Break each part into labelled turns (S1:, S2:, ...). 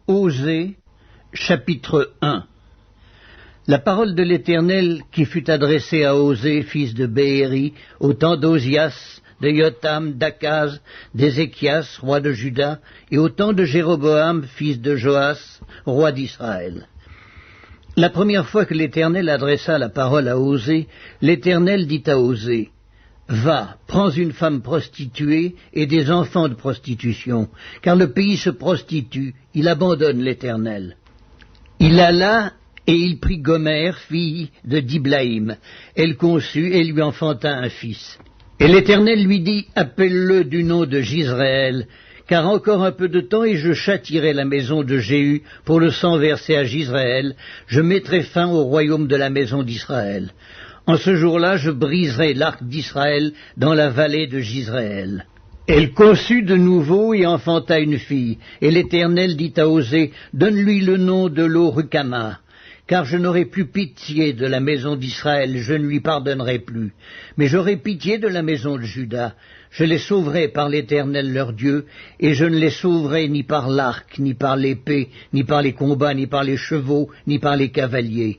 S1: Osée, chapitre 1. La parole de l'Éternel qui fut adressée à Osée, fils de Béhéri, au temps d'Osias, de Jotham, d'Akaz, d'Ézéchias, roi de Juda, et au temps de Jéroboam, fils de Joas, roi d'Israël. La première fois que l'Éternel adressa la parole à Osée, l'Éternel dit à Osée, « Va, prends une femme prostituée et des enfants de prostitution, car le pays se prostitue, il abandonne l'Éternel. » Il alla et il prit Gomer, fille de Diblaïm. Elle conçut et lui enfanta un fils. Et l'Éternel lui dit, « Appelle-le du nom de Jizréel, car encore un peu de temps et je châtierai la maison de Jéhu pour le sang versé à Jizréel, je mettrai fin au royaume de la maison d'Israël. En ce jour-là, je briserai l'arc d'Israël dans la vallée de Jizréel. » Elle conçut de nouveau et enfanta une fille, et l'Éternel dit à Osée, « Donne-lui le nom de Lo-Rukamah, car je n'aurai plus pitié de la maison d'Israël, je ne lui pardonnerai plus. Mais j'aurai pitié de la maison de Juda, je les sauverai par l'Éternel leur Dieu, et je ne les sauverai ni par l'arc, ni par l'épée, ni par les combats, ni par les chevaux, ni par les cavaliers. »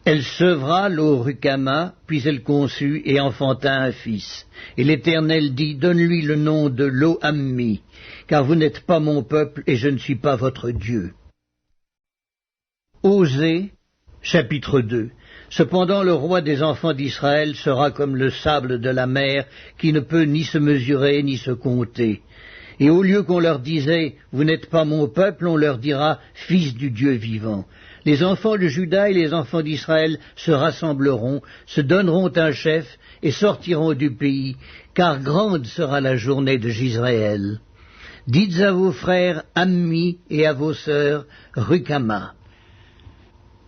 S1: Elle sevra Lo-Rukamah, puis elle conçut et enfanta un fils. Et l'Éternel dit, « Donne-lui le nom de Lo-Ammi, car vous n'êtes pas mon peuple et je ne suis pas votre Dieu. » Osée, chapitre 2. Cependant le roi des enfants d'Israël sera comme le sable de la mer, qui ne peut ni se mesurer ni se compter. Et au lieu qu'on leur disait « Vous n'êtes pas mon peuple », on leur dira « Fils du Dieu vivant ». Les enfants de Juda et les enfants d'Israël se rassembleront, se donneront un chef et sortiront du pays, car grande sera la journée de Jizréel. Dites à vos frères Ammi et à vos sœurs Rukamah.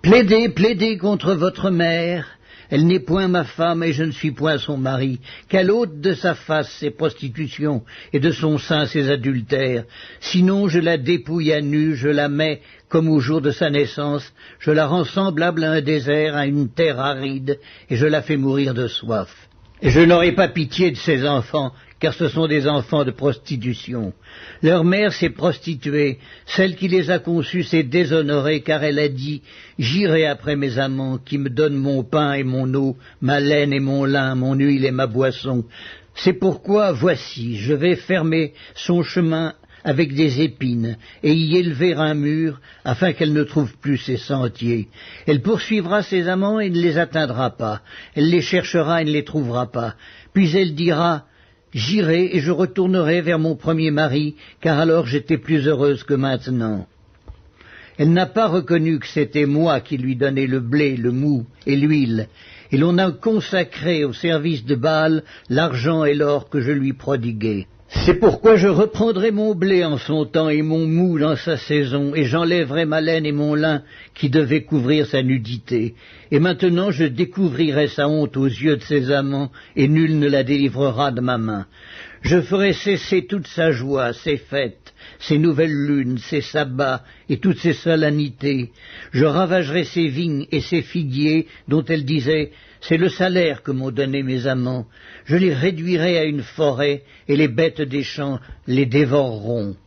S1: Plaidez, plaidez contre votre mère. Elle n'est point ma femme et je ne suis point son mari. Qu'elle ôte de sa face ses prostitutions et de son sein ses adultères. Sinon je la dépouille à nu, je la mets comme au jour de sa naissance, je la rends semblable à un désert, à une terre aride, et je la fais mourir de soif. Et je n'aurai pas pitié de ses enfants, car ce sont des enfants de prostitution. Leur mère s'est prostituée, celle qui les a conçus s'est déshonorée, car elle a dit « J'irai après mes amants, qui me donnent mon pain et mon eau, ma laine et mon lin, mon huile et ma boisson. C'est pourquoi, voici, je vais fermer son chemin avec des épines, et y élever un mur, afin qu'elle ne trouve plus ses sentiers. Elle poursuivra ses amants et ne les atteindra pas. Elle les cherchera et ne les trouvera pas. Puis elle dira « J'irai et je retournerai vers mon premier mari, car alors j'étais plus heureuse que maintenant. » Elle n'a pas reconnu que c'était moi qui lui donnais le blé, le mou et l'huile, et l'on a consacré au service de Baal l'argent et l'or que je lui prodiguais. C'est pourquoi je reprendrai mon blé en son temps et mon mou dans sa saison, et j'enlèverai ma laine et mon lin qui devaient couvrir sa nudité. Et maintenant je découvrirai sa honte aux yeux de ses amants, et nul ne la délivrera de ma main. Je ferai cesser toute sa joie, ses fêtes, ses nouvelles lunes, ses sabbats et toutes ses solennités. Je ravagerai ses vignes et ses figuiers dont elle disait « C'est le salaire que m'ont donné mes amants. Je les réduirai à une forêt et les bêtes des champs les dévoreront.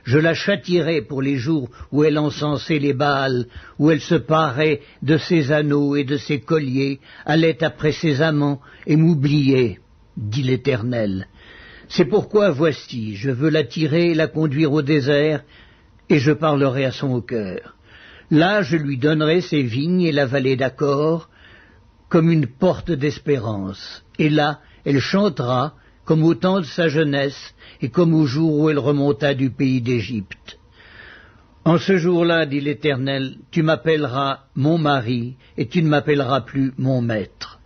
S1: Je la châtierai pour les jours où elle encensait les Baals, où elle se parait de ses anneaux et de ses colliers, allait après ses amants et m'oubliait, dit l'Éternel. C'est pourquoi, voici, je veux la tirer et la conduire au désert, et je parlerai à son cœur. Là, je lui donnerai ses vignes et la vallée d'Accor, comme une porte d'espérance. Et là, elle chantera, comme au temps de sa jeunesse, et comme au jour où elle remonta du pays d'Égypte. En ce jour-là, dit l'Éternel, tu m'appelleras mon mari, et tu ne m'appelleras plus mon maître.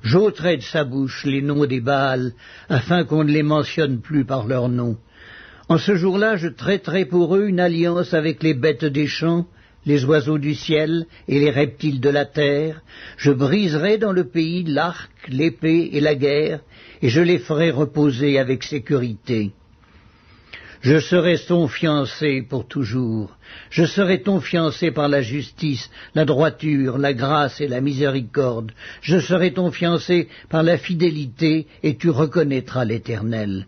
S1: J'ôterai de sa bouche les noms des Baals, afin qu'on ne les mentionne plus par leur nom. En ce jour-là, je traiterai pour eux une alliance avec les bêtes des champs, les oiseaux du ciel et les reptiles de la terre. Je briserai dans le pays l'arc, l'épée et la guerre, et je les ferai reposer avec sécurité. Je serai ton fiancé pour toujours. Je serai ton fiancé par la justice, la droiture, la grâce et la miséricorde. Je serai ton fiancé par la fidélité, et tu reconnaîtras l'Éternel.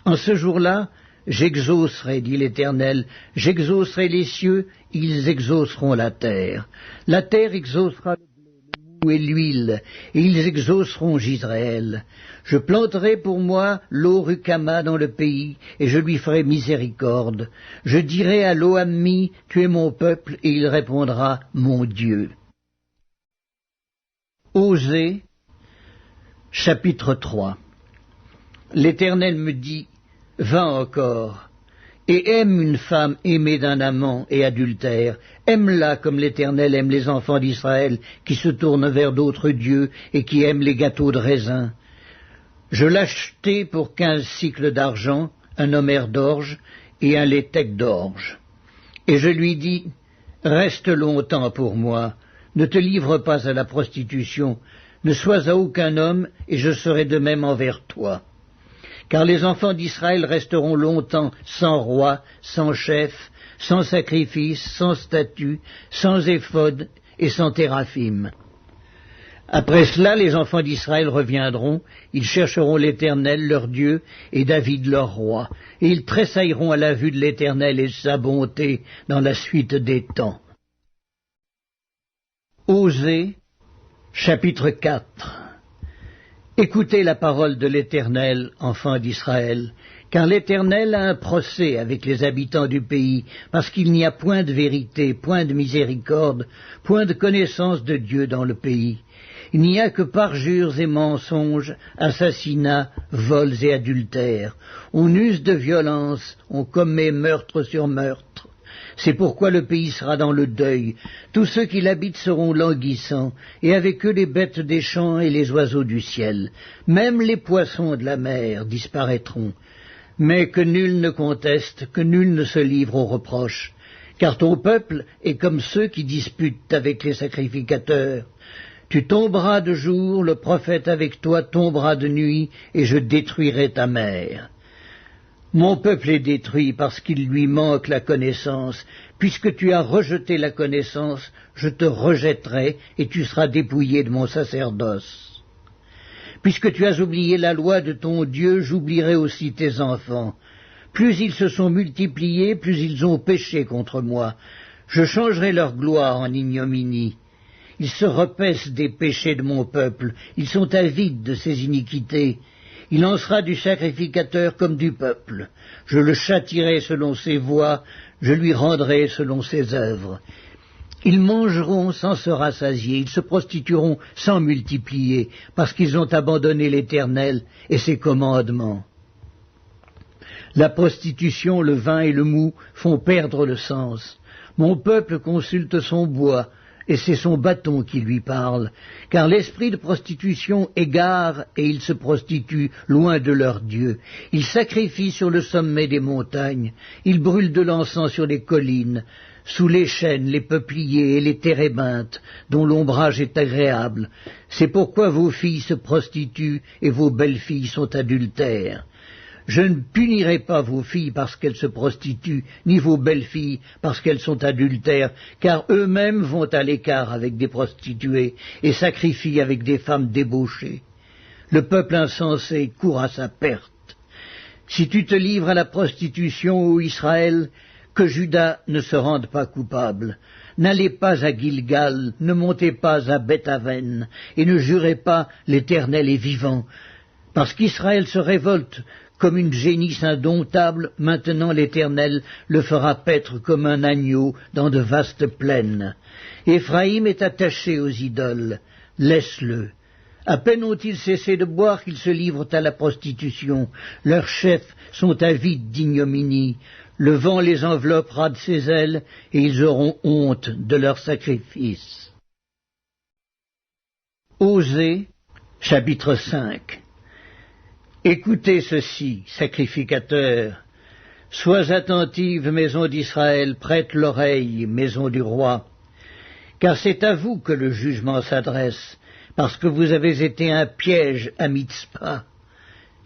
S1: En ce jour-là, j'exaucerai, dit l'Éternel, j'exaucerai les cieux, ils exauceront la terre. La terre exaucera le mou et l'huile, et ils exauceront Jisraël. Je planterai pour moi l'eau Rukama dans le pays, et je lui ferai miséricorde. Je dirai à l'Ohammi, tu es mon peuple, et il répondra, mon Dieu. Osée, chapitre 3. L'Éternel me dit, va encore, et aime une femme aimée d'un amant et adultère, aime-la comme l'Éternel aime les enfants d'Israël qui se tournent vers d'autres dieux et qui aiment les gâteaux de raisin. Je l'achetai pour 15 cycles d'argent, un homère d'orge et un létec d'orge. Et je lui dis, reste longtemps pour moi, ne te livre pas à la prostitution, ne sois à aucun homme, et je serai de même envers toi. Car les enfants d'Israël resteront longtemps sans roi, sans chef, sans sacrifice, sans statut, sans éphod et sans téraphim. Après cela, les enfants d'Israël reviendront, ils chercheront l'Éternel, leur Dieu, et David, leur roi, et ils tressailleront à la vue de l'Éternel et de sa bonté dans la suite des temps. Osée, chapitre 4. Écoutez la parole de l'Éternel, enfants d'Israël, car l'Éternel a un procès avec les habitants du pays, parce qu'il n'y a point de vérité, point de miséricorde, point de connaissance de Dieu dans le pays. Il n'y a que parjures et mensonges, assassinats, vols et adultères. On use de violence, on commet meurtre sur meurtre. C'est pourquoi le pays sera dans le deuil. Tous ceux qui l'habitent seront languissants, et avec eux les bêtes des champs et les oiseaux du ciel. Même les poissons de la mer disparaîtront. Mais que nul ne conteste, que nul ne se livre aux reproches. Car ton peuple est comme ceux qui disputent avec les sacrificateurs. Tu tomberas de jour, le prophète avec toi tombera de nuit, et je détruirai ta mère. Mon peuple est détruit parce qu'il lui manque la connaissance. Puisque tu as rejeté la connaissance, je te rejetterai et tu seras dépouillé de mon sacerdoce. Puisque tu as oublié la loi de ton Dieu, j'oublierai aussi tes enfants. Plus ils se sont multipliés, plus ils ont péché contre moi. Je changerai leur gloire en ignominie. Ils se repaissent des péchés de mon peuple, ils sont avides de ses iniquités. Il en sera du sacrificateur comme du peuple. Je le châtierai selon ses voies, je lui rendrai selon ses œuvres. Ils mangeront sans se rassasier, ils se prostitueront sans multiplier, parce qu'ils ont abandonné l'Éternel et ses commandements. La prostitution, le vin et le mou font perdre le sens. Mon peuple consulte son bois, et c'est son bâton qui lui parle, car l'esprit de prostitution égare et ils se prostituent loin de leur Dieu. Ils sacrifient sur le sommet des montagnes, ils brûlent de l'encens sur les collines, sous les chênes, les peupliers et les térébinthes, dont l'ombrage est agréable. C'est pourquoi vos filles se prostituent et vos belles-filles sont adultères. Je ne punirai pas vos filles parce qu'elles se prostituent, ni vos belles-filles parce qu'elles sont adultères, car eux-mêmes vont à l'écart avec des prostituées et sacrifient avec des femmes débauchées. Le peuple insensé court à sa perte. Si tu te livres à la prostitution, ô Israël, que Juda ne se rende pas coupable. N'allez pas à Gilgal, ne montez pas à Beth-Aven, et ne jurez pas l'Éternel est vivant, parce qu'Israël se révolte comme une génisse indomptable, maintenant l'Éternel le fera paître comme un agneau dans de vastes plaines. Éphraïm est attaché aux idoles, laisse-le. À peine ont-ils cessé de boire qu'ils se livrent à la prostitution. Leurs chefs sont avides d'ignominie. Le vent les enveloppera de ses ailes, et ils auront honte de leurs sacrifices. Osée, chapitre 5. Écoutez ceci, sacrificateurs, sois attentive, maison d'Israël, prête l'oreille, maison du roi, car c'est à vous que le jugement s'adresse, parce que vous avez été un piège à Mitzpah,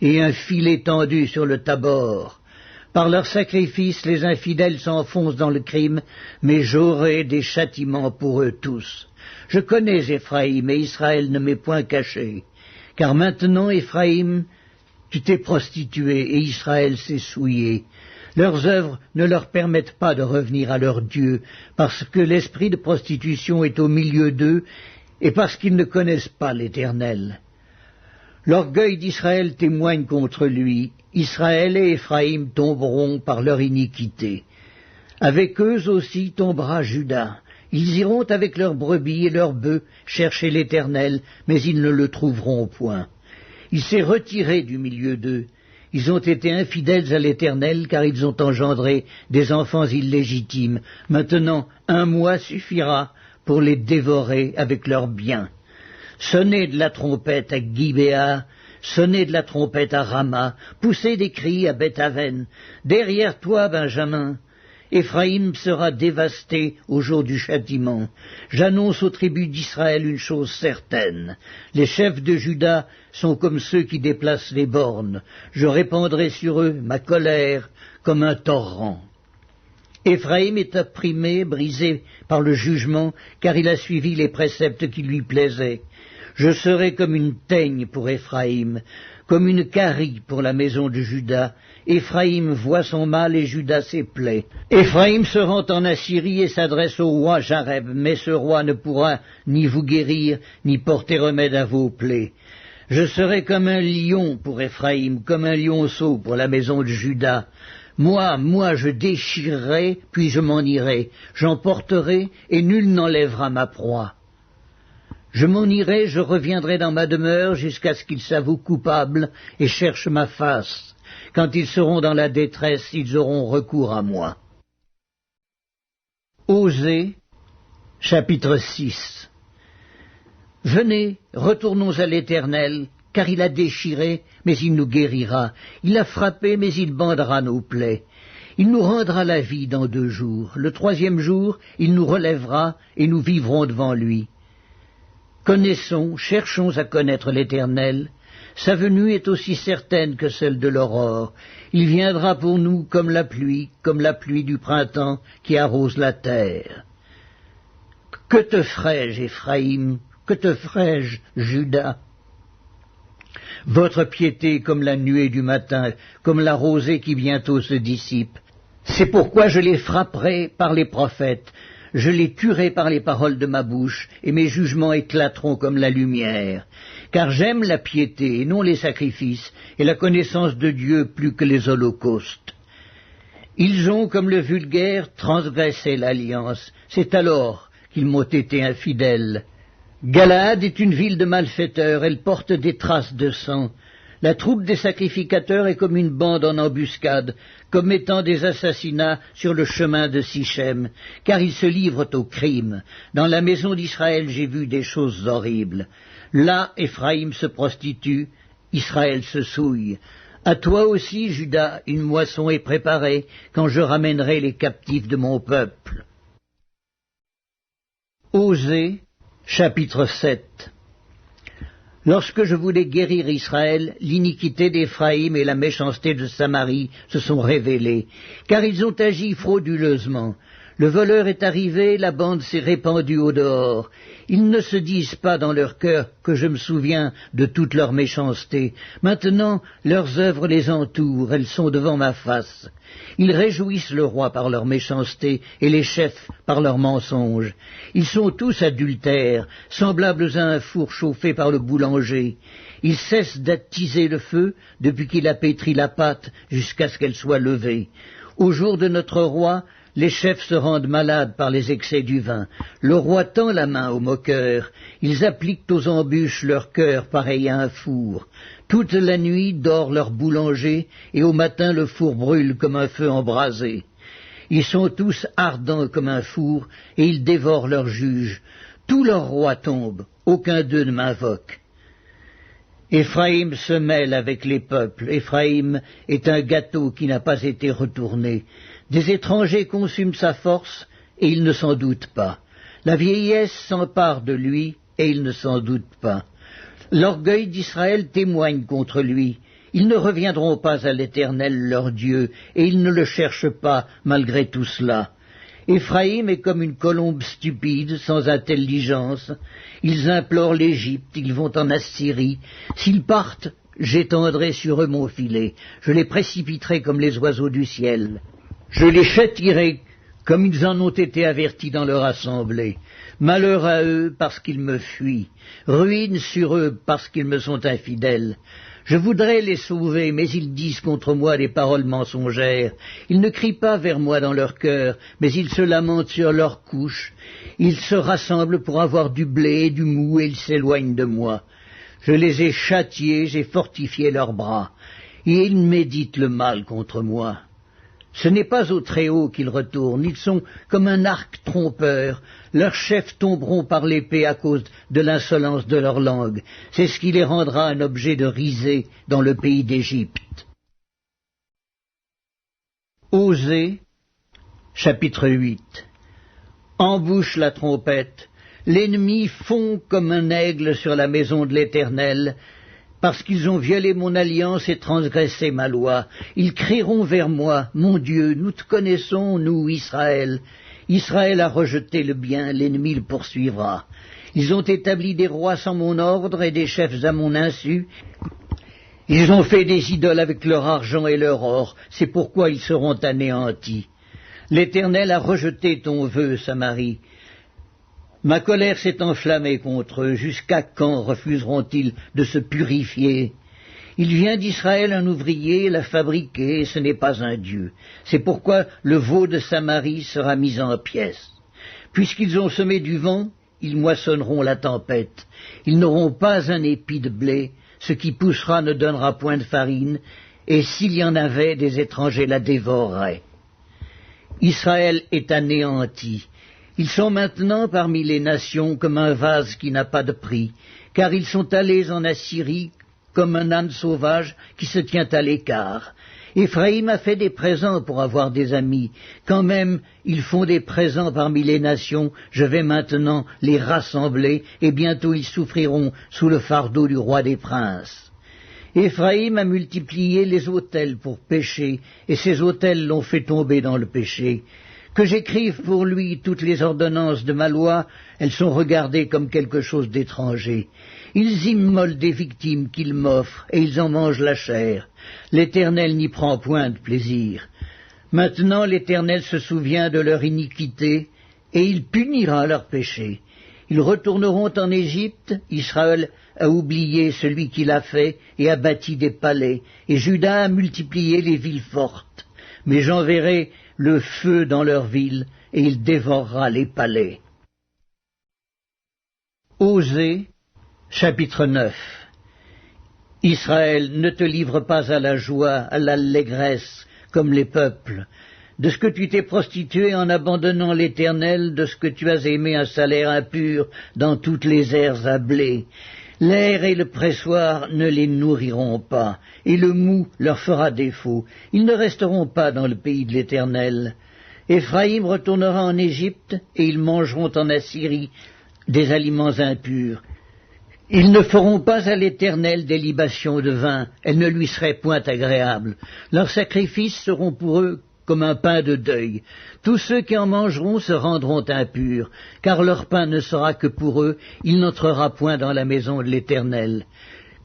S1: et un filet tendu sur le Tabor. Par leurs sacrifices, les infidèles s'enfoncent dans le crime, mais j'aurai des châtiments pour eux tous. Je connais Éphraïm, et Israël ne m'est point caché, car maintenant Éphraïm Tu t'es prostitué et Israël s'est souillé. Leurs œuvres ne leur permettent pas de revenir à leur Dieu, parce que l'esprit de prostitution est au milieu d'eux et parce qu'ils ne connaissent pas l'Éternel. L'orgueil d'Israël témoigne contre lui. Israël et Éphraïm tomberont par leur iniquité. Avec eux aussi tombera Juda. Ils iront avec leurs brebis et leurs bœufs chercher l'Éternel, mais ils ne le trouveront point. Il s'est retiré du milieu d'eux. Ils ont été infidèles à l'Éternel, car ils ont engendré des enfants illégitimes. Maintenant, 1 mois suffira pour les dévorer avec leurs biens. Sonnez de la trompette à Gibéa, sonnez de la trompette à Rama, poussez des cris à Beth-Aven. Derrière toi, Benjamin, Éphraïm sera dévasté au jour du châtiment. J'annonce aux tribus d'Israël une chose certaine. Les chefs de Juda sont comme ceux qui déplacent les bornes. Je répandrai sur eux ma colère comme un torrent. Éphraïm est opprimé, brisé par le jugement, car il a suivi les préceptes qui lui plaisaient. Je serai comme une teigne pour Éphraïm, comme une carie pour la maison de Juda. Éphraïm voit son mal et Juda ses plaies. Éphraïm se rend en Assyrie et s'adresse au roi Jareb, mais ce roi ne pourra ni vous guérir, ni porter remède à vos plaies. Je serai comme un lion pour Éphraïm, comme un lionceau pour la maison de Juda. Moi, je déchirerai, puis je m'en irai. J'emporterai, et nul n'enlèvera ma proie. Je m'en irai, je reviendrai dans ma demeure jusqu'à ce qu'ils s'avouent coupables et cherchent ma face. Quand ils seront dans la détresse, ils auront recours à moi. Osée, chapitre 6. Venez, retournons à l'Éternel, car il a déchiré, mais il nous guérira. Il a frappé, mais il bandera nos plaies. Il nous rendra la vie dans 2 jours. Le 3e jour, il nous relèvera, et nous vivrons devant lui. Connaissons, cherchons à connaître l'Éternel. Sa venue est aussi certaine que celle de l'aurore. Il viendra pour nous comme la pluie du printemps qui arrose la terre. Que te ferai-je, Éphraïm? Que te ferai-je, Juda? Votre piété est comme la nuée du matin, comme la rosée qui bientôt se dissipe. C'est pourquoi je les frapperai par les prophètes. Je les tuerai par les paroles de ma bouche, et mes jugements éclateront comme la lumière. Car j'aime la piété, et non les sacrifices, et la connaissance de Dieu plus que les holocaustes. Ils ont, comme le vulgaire, transgressé l'alliance. C'est alors qu'ils m'ont été infidèles. Galaad est une ville de malfaiteurs, elle porte des traces de sang. La troupe des sacrificateurs est comme une bande en embuscade, commettant des assassinats sur le chemin de Sichem, car ils se livrent au crime. Dans la maison d'Israël, j'ai vu des choses horribles. Là, Éphraïm se prostitue, Israël se souille. À toi aussi, Juda, une moisson est préparée, quand je ramènerai les captifs de mon peuple. Osée, chapitre 7. Lorsque je voulais guérir Israël, l'iniquité d'Éphraïm et la méchanceté de Samarie se sont révélées, car ils ont agi frauduleusement. Le voleur est arrivé, la bande s'est répandue au dehors. Ils ne se disent pas dans leur cœur que je me souviens de toute leur méchanceté. Maintenant, leurs œuvres les entourent, elles sont devant ma face. Ils réjouissent le roi par leur méchanceté et les chefs par leurs mensonges. Ils sont tous adultères, semblables à un four chauffé par le boulanger. Ils cessent d'attiser le feu depuis qu'il a pétri la pâte jusqu'à ce qu'elle soit levée. Au jour de notre roi, les chefs se rendent malades par les excès du vin. Le roi tend la main aux moqueurs. Ils appliquent aux embûches leur cœur pareil à un four. Toute la nuit dort leur boulanger, et au matin le four brûle comme un feu embrasé. Ils sont tous ardents comme un four, et ils dévorent leurs juges. Tous leurs rois tombent, aucun d'eux ne m'invoque. Éphraïm se mêle avec les peuples. Éphraïm est un gâteau qui n'a pas été retourné. Des étrangers consument sa force, et il ne s'en doute pas. La vieillesse s'empare de lui, et il ne s'en doute pas. L'orgueil d'Israël témoigne contre lui. Ils ne reviendront pas à l'Éternel leur Dieu, et ils ne le cherchent pas malgré tout cela. Éphraïm est comme une colombe stupide, sans intelligence. Ils implorent l'Égypte, ils vont en Assyrie. S'ils partent, j'étendrai sur eux mon filet, je les précipiterai comme les oiseaux du ciel. Je les châtierai comme ils en ont été avertis dans leur assemblée. Malheur à eux parce qu'ils me fuient, ruine sur eux parce qu'ils me sont infidèles. Je voudrais les sauver, mais ils disent contre moi des paroles mensongères. Ils ne crient pas vers moi dans leur cœur, mais ils se lamentent sur leurs couches. Ils se rassemblent pour avoir du blé et du mou, et ils s'éloignent de moi. Je les ai châtiés, j'ai fortifié leurs bras, et ils méditent le mal contre moi. Ce n'est pas au Très-Haut qu'ils retournent, ils sont comme un arc trompeur, leurs chefs tomberont par l'épée à cause de l'insolence de leur langue, c'est ce qui les rendra un objet de risée dans le pays d'Égypte. Osée, chapitre 8. Embouche la trompette, l'ennemi fond comme un aigle sur la maison de l'Éternel, parce qu'ils ont violé mon alliance et transgressé ma loi. Ils crieront vers moi, mon Dieu, nous te connaissons, nous, Israël. Israël a rejeté le bien, l'ennemi le poursuivra. Ils ont établi des rois sans mon ordre et des chefs à mon insu. Ils ont fait des idoles avec leur argent et leur or, c'est pourquoi ils seront anéantis. L'Éternel a rejeté ton vœu, Samarie. Ma colère s'est enflammée contre eux. Jusqu'à quand refuseront-ils de se purifier? Il vient d'Israël un ouvrier, l'a fabriqué, et ce n'est pas un dieu. C'est pourquoi le veau de Samarie sera mis en pièces. Puisqu'ils ont semé du vent, ils moissonneront la tempête. Ils n'auront pas un épi de blé, ce qui poussera ne donnera point de farine, et s'il y en avait, des étrangers la dévoreraient. Israël est anéanti. Ils sont maintenant parmi les nations comme un vase qui n'a pas de prix, car ils sont allés en Assyrie comme un âne sauvage qui se tient à l'écart. Éphraïm a fait des présents pour avoir des amis. Quand même, ils font des présents parmi les nations, je vais maintenant les rassembler, et bientôt ils souffriront sous le fardeau du roi des princes. Éphraïm a multiplié les autels pour pécher, et ces autels l'ont fait tomber dans le péché. Que j'écrive pour lui toutes les ordonnances de ma loi, elles sont regardées comme quelque chose d'étranger. Ils immolent des victimes qu'ils m'offrent, et ils en mangent la chair. L'Éternel n'y prend point de plaisir. Maintenant l'Éternel se souvient de leur iniquité, et il punira leur péché. Ils retourneront en Égypte, Israël a oublié celui qui l'a fait, et a bâti des palais, et Juda a multiplié les villes fortes. Mais j'enverrai le feu dans leurs villes, et il dévorera les palais. Osée, chapitre 9. Israël, ne te livre pas à la joie, à l'allégresse, comme les peuples. De ce que tu t'es prostitué en abandonnant l'Éternel, de ce que tu as aimé un salaire impur dans toutes les aires à blé. L'air et le pressoir ne les nourriront pas, et le mou leur fera défaut. Ils ne resteront pas dans le pays de l'Éternel. Éphraïm retournera en Égypte, et ils mangeront en Assyrie des aliments impurs. Ils ne feront pas à l'Éternel des libations de vin, elles ne lui seraient point agréables. Leurs sacrifices seront pour eux comme un pain de deuil. Tous ceux qui en mangeront se rendront impurs, car leur pain ne sera que pour eux, il n'entrera point dans la maison de l'Éternel.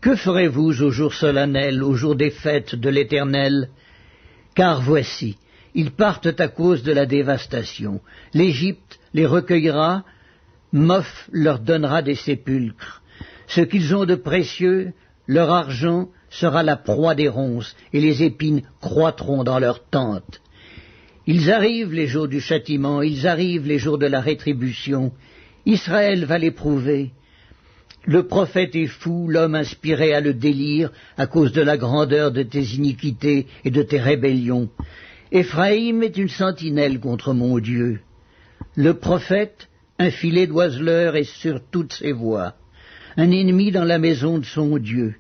S1: Que ferez-vous au jour solennel, au jour des fêtes de l'Éternel? Car voici, ils partent à cause de la dévastation. L'Égypte les recueillera, Moph leur donnera des sépulcres. Ce qu'ils ont de précieux, leur argent sera la proie des ronces, et les épines croîtront dans leurs tentes. Ils arrivent les jours du châtiment, ils arrivent les jours de la rétribution. Israël va l'éprouver. Le prophète est fou, l'homme inspiré à le délire à cause de la grandeur de tes iniquités et de tes rébellions. Éphraïm est une sentinelle contre mon Dieu. Le prophète, un filet d'oiseleurs est sur toutes ses voies. Un ennemi dans la maison de son Dieu.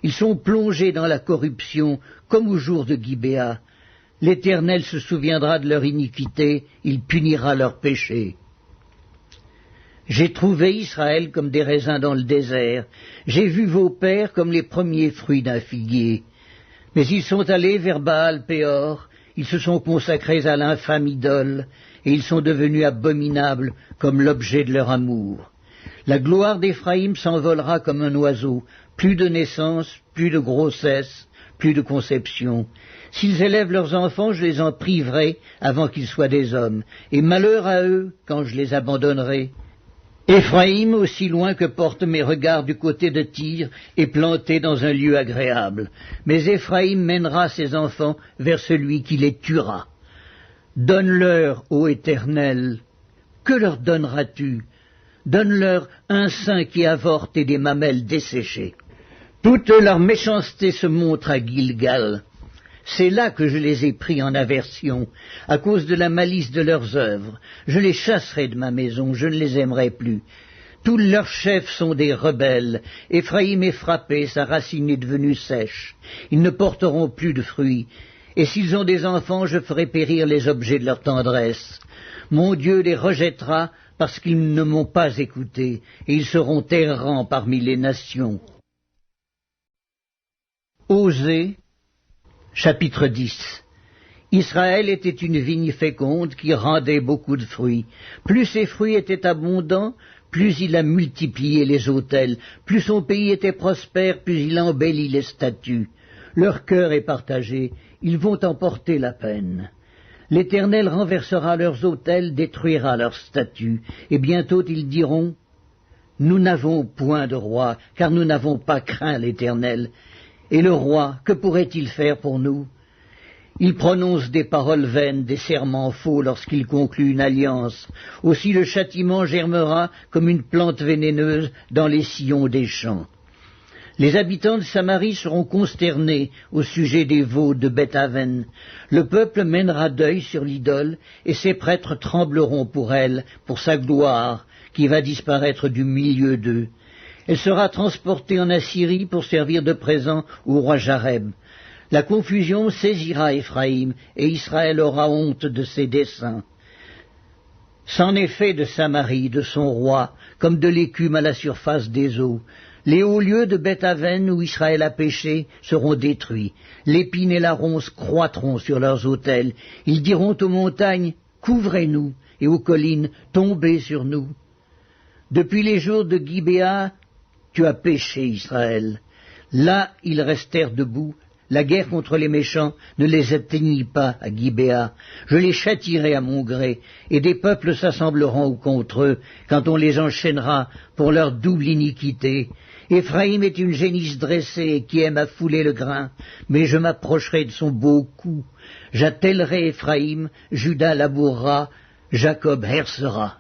S1: Ils sont plongés dans la corruption, comme au jour de Gibéa. L'Éternel se souviendra de leur iniquité, il punira leurs péchés. J'ai trouvé Israël comme des raisins dans le désert. J'ai vu vos pères comme les premiers fruits d'un figuier. Mais ils sont allés vers Baal-Péor, ils se sont consacrés à l'infâme idole, et ils sont devenus abominables comme l'objet de leur amour. La gloire d'Éphraïm s'envolera comme un oiseau, plus de naissance, plus de grossesse, plus de conception. S'ils élèvent leurs enfants, je les en priverai avant qu'ils soient des hommes, et malheur à eux quand je les abandonnerai. Éphraïm, aussi loin que portent mes regards du côté de Tyr, est planté dans un lieu agréable. Mais Éphraïm mènera ses enfants vers celui qui les tuera. Donne-leur, ô Éternel, que leur donneras-tu? Donne-leur un sein qui avorte et des mamelles desséchées. Toute leur méchanceté se montre à Gilgal. C'est là que je les ai pris en aversion, à cause de la malice de leurs œuvres. Je les chasserai de ma maison, je ne les aimerai plus. Tous leurs chefs sont des rebelles. Éphraïm est frappé, sa racine est devenue sèche. Ils ne porteront plus de fruits. Et s'ils ont des enfants, je ferai périr les objets de leur tendresse. Mon Dieu les rejettera parce qu'ils ne m'ont pas écouté, et ils seront errants parmi les nations. Osée, chapitre 10. Israël était une vigne féconde qui rendait beaucoup de fruits. Plus ses fruits étaient abondants, plus il a multiplié les autels. Plus son pays était prospère, plus il embellit les statues. Leur cœur est partagé, ils vont en porter la peine. L'Éternel renversera leurs autels, détruira leurs statues, et bientôt ils diront « Nous n'avons point de roi, car nous n'avons pas craint l'Éternel. » Et le roi, que pourrait-il faire pour nous? Il prononce des paroles vaines, des serments faux lorsqu'il conclut une alliance. Aussi le châtiment germera comme une plante vénéneuse dans les sillons des champs. Les habitants de Samarie seront consternés au sujet des veaux de Beth-Aven. Le peuple mènera deuil sur l'idole, et ses prêtres trembleront pour elle, pour sa gloire, qui va disparaître du milieu d'eux. Elle sera transportée en Assyrie pour servir de présent au roi Jareb. La confusion saisira Éphraïm, et Israël aura honte de ses desseins. C'en est fait de Samarie, de son roi, comme de l'écume à la surface des eaux. Les hauts lieux de Beth-Aven où Israël a péché seront détruits. L'épine et la ronce croîtront sur leurs autels. Ils diront aux montagnes, couvrez-nous, et aux collines, tombez sur nous. Depuis les jours de Gibéa, tu as péché, Israël. Là, ils restèrent debout. La guerre contre les méchants ne les atteignit pas à Gibéa. Je les châtierai à mon gré, et des peuples s'assembleront contre eux, quand on les enchaînera pour leur double iniquité. Éphraïm est une génisse dressée qui aime à fouler le grain, mais je m'approcherai de son beau cou. J'attellerai Éphraïm, Juda labourera, Jacob hercera.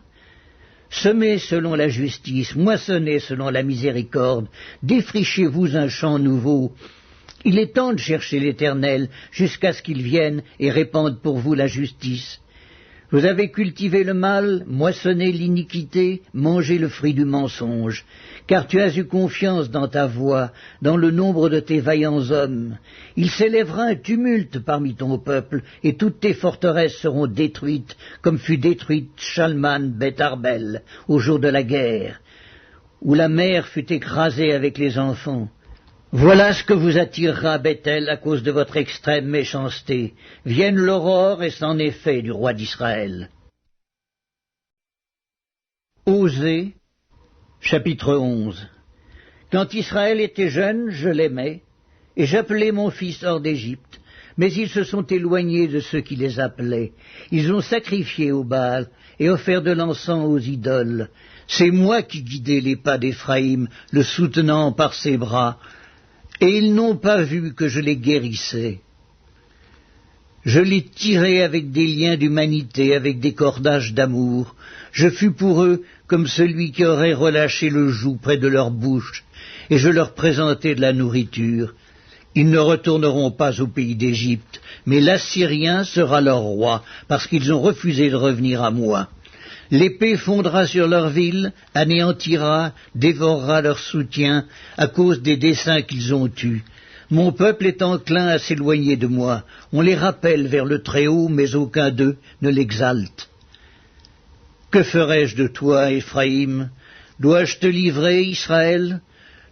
S1: Semez selon la justice, moissonnez selon la miséricorde, défrichez-vous un champ nouveau. Il est temps de chercher l'Éternel jusqu'à ce qu'il vienne et répande pour vous la justice. Vous avez cultivé le mal, moissonné l'iniquité, mangé le fruit du mensonge, car tu as eu confiance dans ta voix, dans le nombre de tes vaillants hommes. Il s'élèvera un tumulte parmi ton peuple, et toutes tes forteresses seront détruites, comme fut détruite Shalman Beth Arbel au jour de la guerre, où la mère fut écrasée avec les enfants. Voilà ce que vous attirera Bethel à cause de votre extrême méchanceté. Vienne l'aurore et c'en est fait du roi d'Israël. Osée, chapitre 11. Quand Israël était jeune, je l'aimais, et j'appelais mon fils hors d'Égypte, mais ils se sont éloignés de ceux qui les appelaient. Ils ont sacrifié au Baal et offert de l'encens aux idoles. C'est moi qui guidais les pas d'Éphraïm, le soutenant par ses bras, et ils n'ont pas vu que je les guérissais. Je les tirai avec des liens d'humanité, avec des cordages d'amour. Je fus pour eux comme celui qui aurait relâché le joug près de leur bouche, et je leur présentai de la nourriture. Ils ne retourneront pas au pays d'Égypte, mais l'Assyrien sera leur roi, parce qu'ils ont refusé de revenir à moi. L'épée fondra sur leur ville, anéantira, dévorera leur soutien, à cause des desseins qu'ils ont eus. Mon peuple est enclin à s'éloigner de moi. On les rappelle vers le Très-Haut, mais aucun d'eux ne l'exalte. Que ferai-je de toi, Éphraïm? Dois-je te livrer, Israël?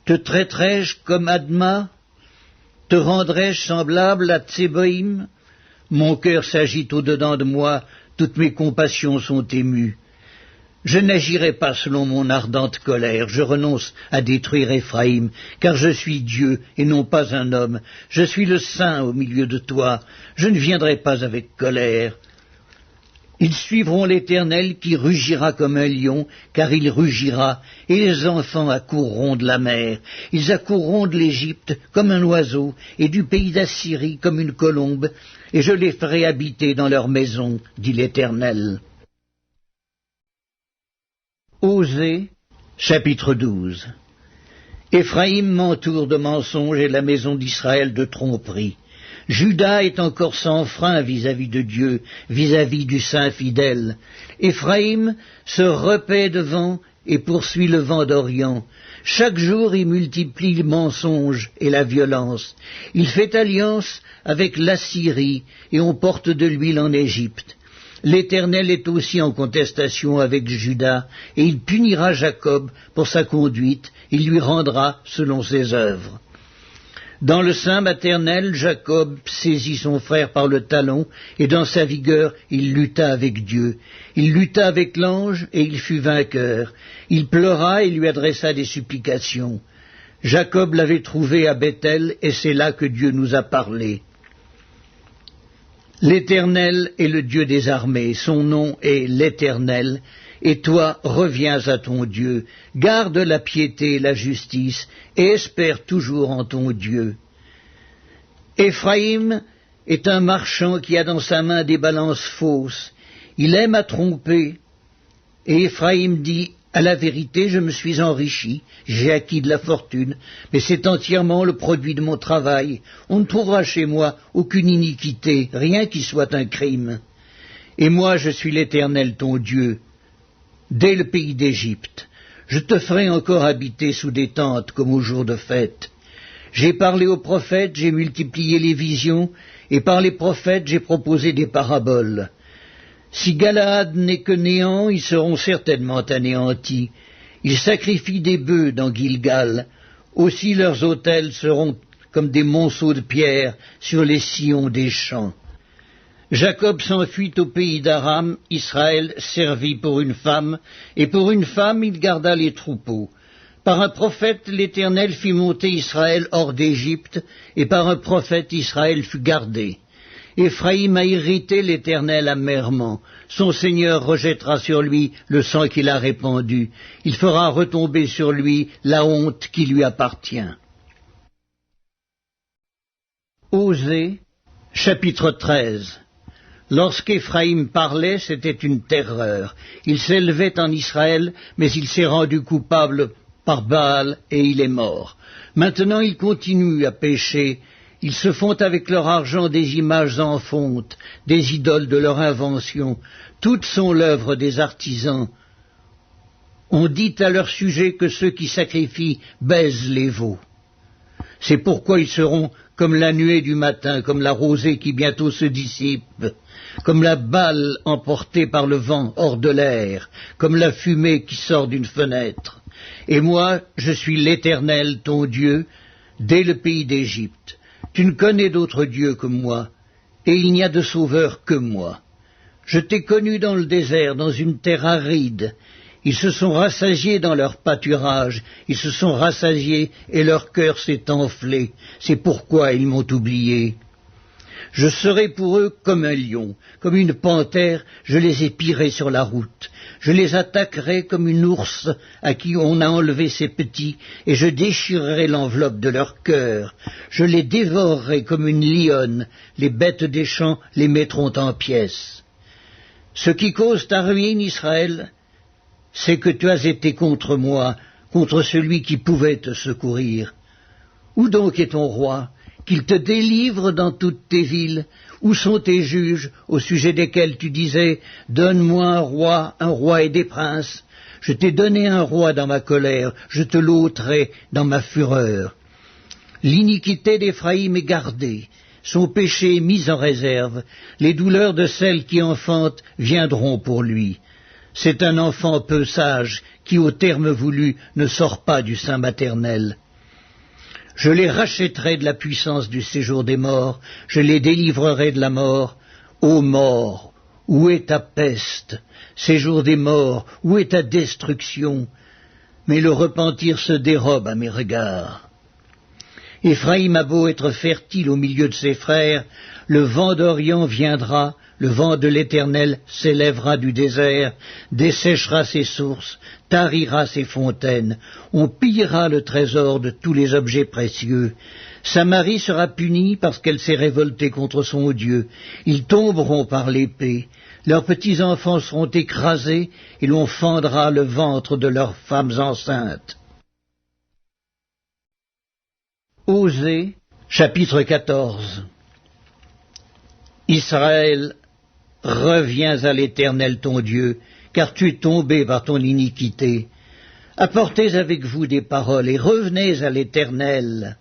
S1: Te traiterai-je comme Adma? Te rendrai-je semblable à Tséboïm? Mon cœur s'agite au-dedans de moi, toutes mes compassions sont émues. Je n'agirai pas selon mon ardente colère, je renonce à détruire Éphraïm, car je suis Dieu et non pas un homme, je suis le Saint au milieu de toi, je ne viendrai pas avec colère. Ils suivront l'Éternel qui rugira comme un lion, car il rugira, et les enfants accourront de la mer. Ils accourront de l'Égypte comme un oiseau, et du pays d'Assyrie comme une colombe, et je les ferai habiter dans leurs maisons, dit l'Éternel. Osée, chapitre 12. Éphraïm m'entoure de mensonges et la maison d'Israël de tromperies. Juda est encore sans frein vis-à-vis de Dieu, vis-à-vis du Saint fidèle. Éphraïm se repaît devant et poursuit le vent d'Orient. Chaque jour il multiplie le mensonge et la violence. Il fait alliance avec l'Assyrie et on porte de l'huile en Égypte. L'Éternel est aussi en contestation avec Juda, et il punira Jacob pour sa conduite, il lui rendra selon ses œuvres. Dans le sein maternel, Jacob saisit son frère par le talon, et dans sa vigueur, il lutta avec Dieu. Il lutta avec l'ange, et il fut vainqueur. Il pleura et lui adressa des supplications. Jacob l'avait trouvé à Bethel, et c'est là que Dieu nous a parlé. L'Éternel est le Dieu des armées, son nom est l'Éternel, et toi reviens à ton Dieu, garde la piété et la justice, et espère toujours en ton Dieu. Éphraïm est un marchand qui a dans sa main des balances fausses, il aime à tromper, et Éphraïm dit, à la vérité, je me suis enrichi, j'ai acquis de la fortune, mais c'est entièrement le produit de mon travail. On ne trouvera chez moi aucune iniquité, rien qui soit un crime. Et moi, je suis l'Éternel ton Dieu, dès le pays d'Égypte. Je te ferai encore habiter sous des tentes comme au jour de fête. J'ai parlé aux prophètes, j'ai multiplié les visions, et par les prophètes j'ai proposé des paraboles. Si Galaad n'est que néant, ils seront certainement anéantis. Ils sacrifient des bœufs dans Gilgal. Aussi leurs autels seront comme des monceaux de pierre sur les sillons des champs. Jacob s'enfuit au pays d'Aram, Israël servit pour une femme, et pour une femme il garda les troupeaux. Par un prophète l'Éternel fit monter Israël hors d'Égypte, et par un prophète Israël fut gardé. Éphraïm a irrité l'Éternel amèrement. Son Seigneur rejettera sur lui le sang qu'il a répandu. Il fera retomber sur lui la honte qui lui appartient. Osée, chapitre 13. Lorsqu'Éphraïm parlait, c'était une terreur. Il s'élevait en Israël, mais il s'est rendu coupable par Baal et il est mort. Maintenant il continue à pécher. Ils se font avec leur argent des images en fonte, des idoles de leur invention. Toutes sont l'œuvre des artisans. On dit à leur sujet que ceux qui sacrifient baisent les veaux. C'est pourquoi ils seront comme la nuée du matin, comme la rosée qui bientôt se dissipe, comme la balle emportée par le vent hors de l'air, comme la fumée qui sort d'une fenêtre. Et moi, je suis l'Éternel, ton Dieu, dès le pays d'Égypte. Tu ne connais d'autre Dieu que moi, et il n'y a de sauveur que moi. Je t'ai connu dans le désert, dans une terre aride. Ils se sont rassasiés dans leur pâturage, ils se sont rassasiés et leur cœur s'est enflé. C'est pourquoi ils m'ont oublié. Je serai pour eux comme un lion, comme une panthère, je les épierai sur la route. Je les attaquerai comme une ours à qui on a enlevé ses petits, et je déchirerai l'enveloppe de leur cœur. Je les dévorerai comme une lionne, les bêtes des champs les mettront en pièces. Ce qui cause ta ruine, Israël, c'est que tu as été contre moi, contre celui qui pouvait te secourir. Où donc est ton roi ? Qu'il te délivre dans toutes tes villes. Où sont tes juges, au sujet desquels tu disais « Donne-moi un roi et des princes ». Je t'ai donné un roi dans ma colère, je te l'ôterai dans ma fureur. L'iniquité d'Éphraïm est gardée, son péché est mis en réserve, les douleurs de celle qui enfante viendront pour lui. C'est un enfant peu sage qui, au terme voulu, ne sort pas du sein maternel. Je les rachèterai de la puissance du séjour des morts, je les délivrerai de la mort. Ô mort, Où est ta peste, séjour des morts, où est ta destruction? Mais le repentir se dérobe à mes regards. Éphraïm a beau être fertile au milieu de ses frères, le vent d'Orient viendra, le vent de l'Éternel s'élèvera du désert, desséchera ses sources, tarira ses fontaines, on pillera le trésor de tous les objets précieux. Samarie sera punie parce qu'elle s'est révoltée contre son Dieu. Ils tomberont par l'épée. Leurs petits-enfants seront écrasés et l'on fendra le ventre de leurs femmes enceintes. Osée, chapitre 14. Israël, reviens à l'Éternel ton Dieu, car tu es tombé par ton iniquité. Apportez avec vous des paroles et revenez à l'Éternel.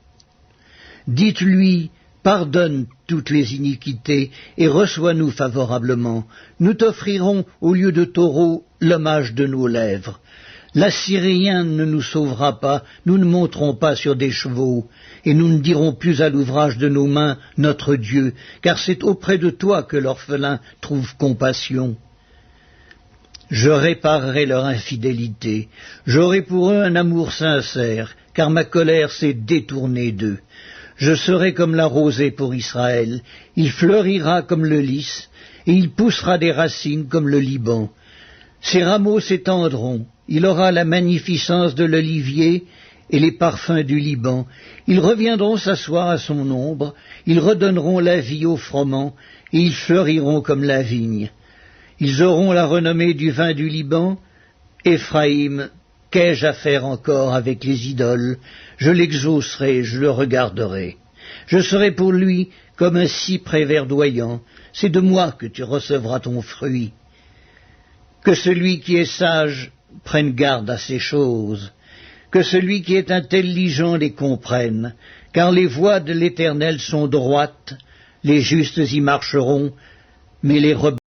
S1: Dites-lui, pardonne toutes les iniquités et reçois-nous favorablement. Nous t'offrirons au lieu de taureaux l'hommage de nos lèvres. L'Assyrien ne nous sauvera pas, nous ne monterons pas sur des chevaux, et nous ne dirons plus à l'ouvrage de nos mains notre Dieu, car c'est auprès de toi que l'orphelin trouve compassion. Je réparerai leur infidélité, j'aurai pour eux un amour sincère, car ma colère s'est détournée d'eux. Je serai comme la rosée pour Israël, il fleurira comme le lys, et il poussera des racines comme le Liban. Ses rameaux s'étendront, il aura la magnificence de l'olivier et les parfums du Liban. Ils reviendront s'asseoir à son ombre, ils redonneront la vie au froment, et ils fleuriront comme la vigne. Ils auront la renommée du vin du Liban. Éphraïm, qu'ai-je à faire encore avec les idoles? Je l'exaucerai, je le regarderai. Je serai pour lui comme un cyprès verdoyant. C'est de moi que tu recevras ton fruit. Que celui qui est sage prenne garde à ces choses, que celui qui est intelligent les comprenne, car les voies de l'Éternel sont droites, les justes y marcheront, mais les rebelles